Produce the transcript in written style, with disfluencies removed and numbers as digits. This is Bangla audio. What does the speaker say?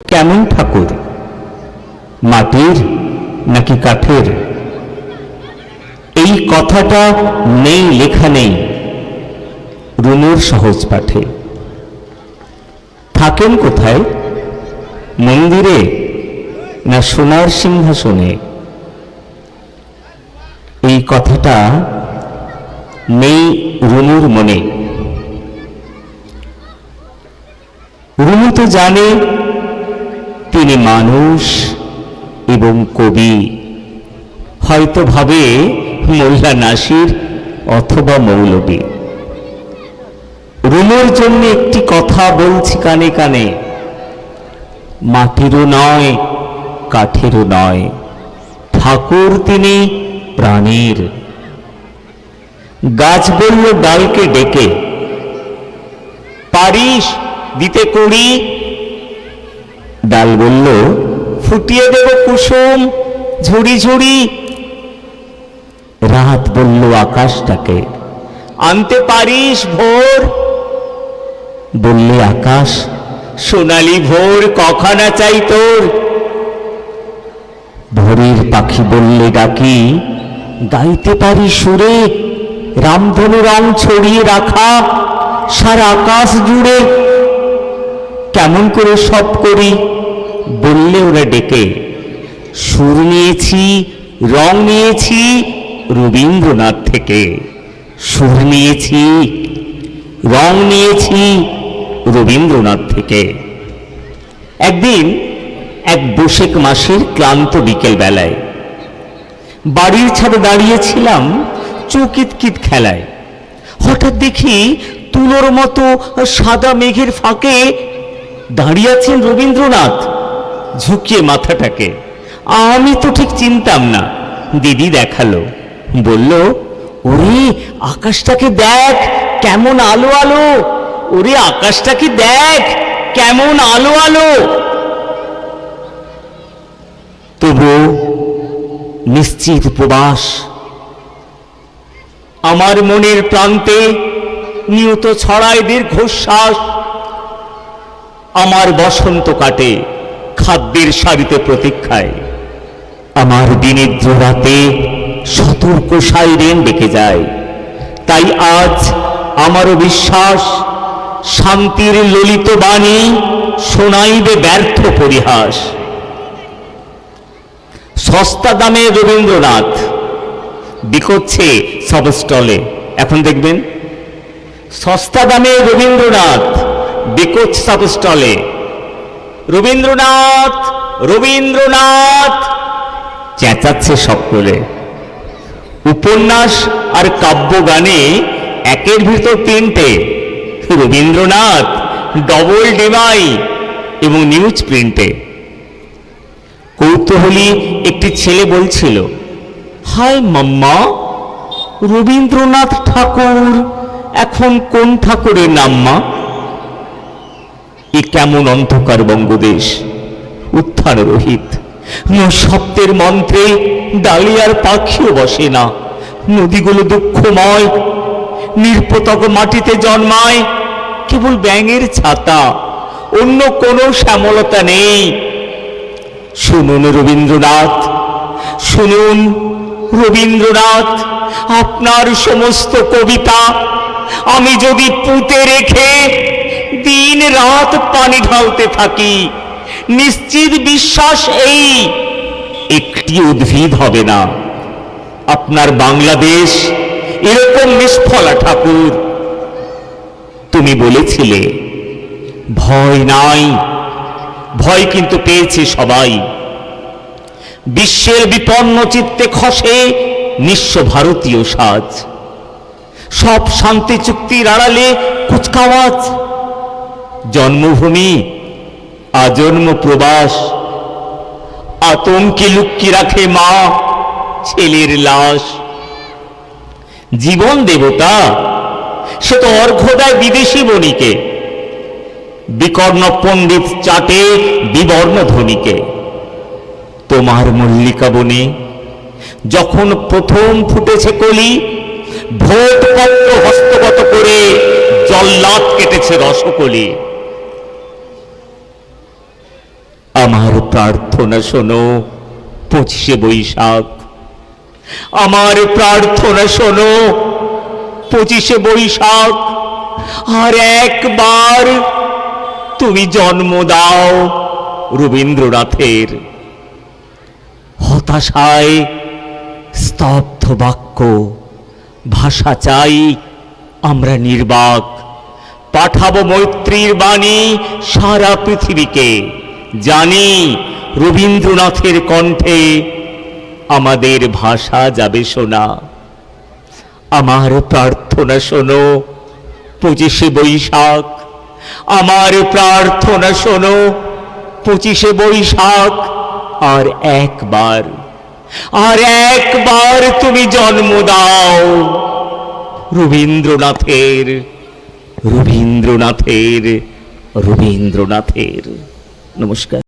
কেমন ঠাকুর, মাটির নাকি কাঠের? এই কথাটা নেই, লেখা নেই রুনুর সহজ পাঠে। থাকেন কোথায়, মন্দিরে না সোনার সিংহাসনে? এই কথাটা নেই রুনুর মনে। রুনু তো জানে তিনি মানুষ এবং কবি, হয়তো ভাবে মোল্লা নাসির অথবা মৌলবী। রুনুর জন্য একটি কথা বলছি কানে কানে, মাটিরও নয় কাঠেরও নয়, ঠাকুর তিনি প্রাণীর। গাছ বলল ডালকে ডেকে, পারিস দিতে করি? ডাল বলল ফুটিয়ে দেব কুসুম ঝুড়ি ঝুড়ি। রাত বলল আকাশটাকে, আনতে পারিস ভোর? বললে আকাশ, সোনালি ভোর কখানা চাই তোর? ভোরের পাখি বললে ডাকি, গাইতে পারি সুরে রামধনু রং ছড়িয়ে রাখা সারা আকাশ জুড়ে? কেমন করে সব করি বললে ওরা ডেকে, সুর নিয়েছি রং নিয়েছি রবীন্দ্রনাথ থেকে। সুর নিয়েছি রং নিয়েছি রবীন্দ্রনাথ থেকে। একদিন এক বৈশাখ মাসের ক্লান্ত বিকেল বেলায় বাড়ির ছাদে দাঁড়িয়েছিলাম চৌকিৎকিত খেলায়। হঠাৎ দেখি তুলোর মতো সাদা মেঘের ফাঁকে দাঁড়িয়ে আছেন রবীন্দ্রনাথ, ঝুঁকিয়ে মাথাটাকে। আমি তো ঠিক চিনতাম না। দিদি দেখালো, বলল, ওরে আকাশটাকে দেখ কেমন আলো আলো, ওরে আকাশটাকে দেখ কেমন আলো আলো। তবু নিশ্চিত উপবাস আমার মনের প্রান্তে নিয়ত ছড়ায় দীর্ঘশ্বাস। আমার বসন্ত কাটে খাদ্যের সারিতে প্রতীক্ষায়, আমার দিনিদ্র রাতে সতর্ক সাইরেন ডেকে যায়। তাই আজ আমারও বিশ্বাস, শান্তির ললিত বাণী শোনাইবে ব্যর্থ পরিহাস। সস্তা দামে রবীন্দ্রনাথ বিকোচ্ছে সব স্টলে। এখন দেখবেন সস্তা দামে রবীন্দ্রনাথ বিকোচ্ছে সব স্টলে। রবীন্দ্রনাথ রবীন্দ্রনাথ চেঁচাচ্ছে সকলে। উপন্যাস আর কাব্য গানে একের ভিতর তিনটে, রবীন্দ্রনাথ, ডবল ডিমাই এবং নিউজ প্রিন্টে। কৌতূহলী একটি ছেলে বলছিল, হায় মাম্মা, রবীন্দ্রনাথ ঠাকুর এখন কোন ঠাকুরের নাম মা? এ কেমন অন্ধকার বঙ্গদেশ, উত্থান রহিত। শব্দের মন্ত্রে ডালিয়ার পাখিও বসে না। নদীগুলো দুঃখময়, নির্পতক মাটিতে জন্মায় কেবল ব্যাঙের ছাতা, অন্য কোনো শ্যামলতা নেই। শুনুন রবীন্দ্রনাথ, শুনুন রবীন্দ্রনাথ, আপনার সমস্ত কবিতা আমি যদি পুঁতে রেখে দিন রাত পানি ঢালতে থাকি, নিশ্চিত বিশ্বাস এই, একটি উদ্ভিদ হবে না। আপনার বাংলাদেশ এরকম নিষ্ফলা ঠাকুর। তুমি বলেছিলে ভয় নাই, ভয় কিন্তু পেয়েছে সবাই। বিশ্বের বিপন্ন চিত্তে খসে নিঃস্ব ভারতীয় সাজ। সব শান্তি চুক্তির আড়ালে কুচকাওয়াজ। জন্মভূমি আজন্ম প্রবাস, আতঙ্কে লুকিয়ে রাখে মা ছেলের লাশ। জীবন দেবতা সে তো অর্ঘ্য দেয় বিদেশি বণিকে, বিকর্ণ পণ্ডিত চাটে বিবর্ণ ধ্বনিকে। তোমার মল্লিকা বনে যখন প্রথম ফুটেছে কলি, ভোটপত্র হস্তগত করে জল্লাদ কেটেছে রসকলি। প্রার্থনা শোনো 25শে বৈশাখ, আমার প্রার্থনা শোনো 25শে বৈশাখ। আর একবার তুমি জন্ম দাও রবীন্দ্রনাথের। হতাশায় স্তব্ধ বাক্য, ভাষা চাই আমরা নির্বাক। পাঠাবো মৈত্রীর বাণী সারা পৃথিবীকে, জানি রবীন্দ্রনাথের কণ্ঠে আমাদের ভাষা যাবে শোনা। আমার প্রার্থনা শোনো 25শে বৈশাখ, আমার প্রার্থনা শোনো 25শে বৈশাখ। আর একবার তুমি জন্ম দাও রবীন্দ্রনাথের, রবীন্দ্রনাথের, রবীন্দ্রনাথের। নমস্কার।